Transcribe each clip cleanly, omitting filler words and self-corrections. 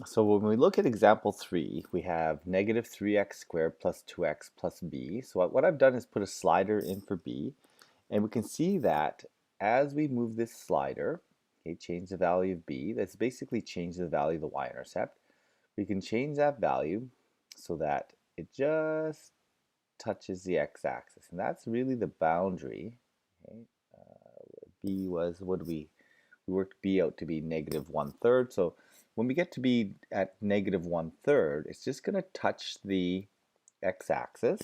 So when we look at example 3, we have negative 3x squared plus 2x plus b. So what I've done is put a slider in for b, and we can see that as we move this slider, okay, change the value of b, that's basically change the value of the y-intercept. We can change that value so that it just touches the x-axis, and that's really the boundary. Okay? B was, what did we worked b out to be negative 1/3. So when we get to be at negative 1/3, it's just going to touch the x-axis.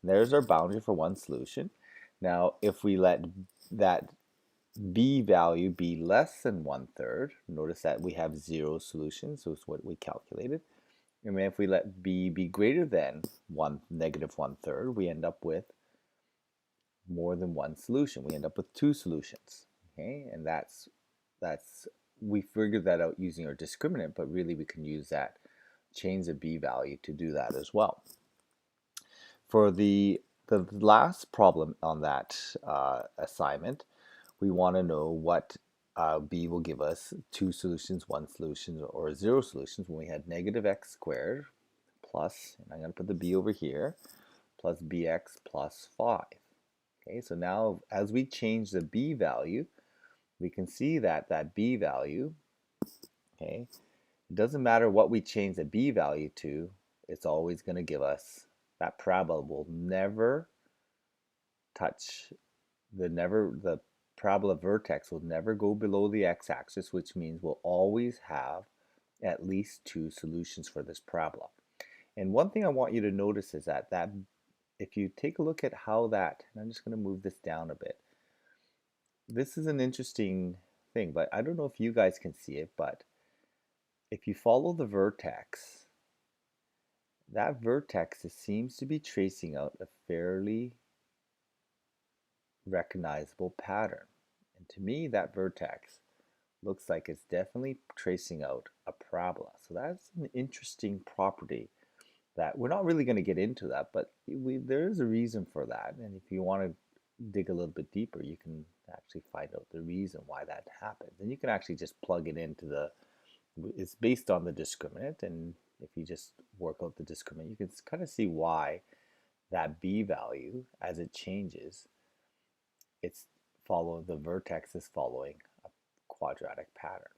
There's our boundary for one solution. Now, if we let that b value be less than 1/3, notice that we have 0 solutions, so it's what we calculated. And then if we let b be greater than negative 1/3, we end up with more than one solution. We end up with two solutions. Okay, and that's we figured that out using our discriminant, but really we can use that change the b value to do that as well. For the last problem on that assignment, we want to know what b will give us: two solutions, one solution, or zero solutions when we had negative x squared plus, and I'm going to put the b over here, plus bx plus 5. Okay, so now as we change the b value, we can see that that b value, okay, it doesn't matter what we change the b value to, it's always going to give us, that parabola will never touch, the parabola vertex will never go below the x-axis, which means we'll always have at least two solutions for this parabola. And one thing I want you to notice is that if you take a look at how that, and I'm just going to move this down a bit, this is an interesting thing, but I don't know if you guys can see it, but if you follow the vertex, that vertex seems to be tracing out a fairly recognizable pattern. And to me, that vertex looks like it's definitely tracing out a parabola. So that's an interesting property that we're not really going to get into that, but there is a reason for that. And if you want to dig a little bit deeper, you can actually find out the reason why that happens. And you can actually just plug it into it's based on the discriminant. And if you just work out the discriminant, you can kind of see why that b value, as it changes, the vertex is following a quadratic pattern.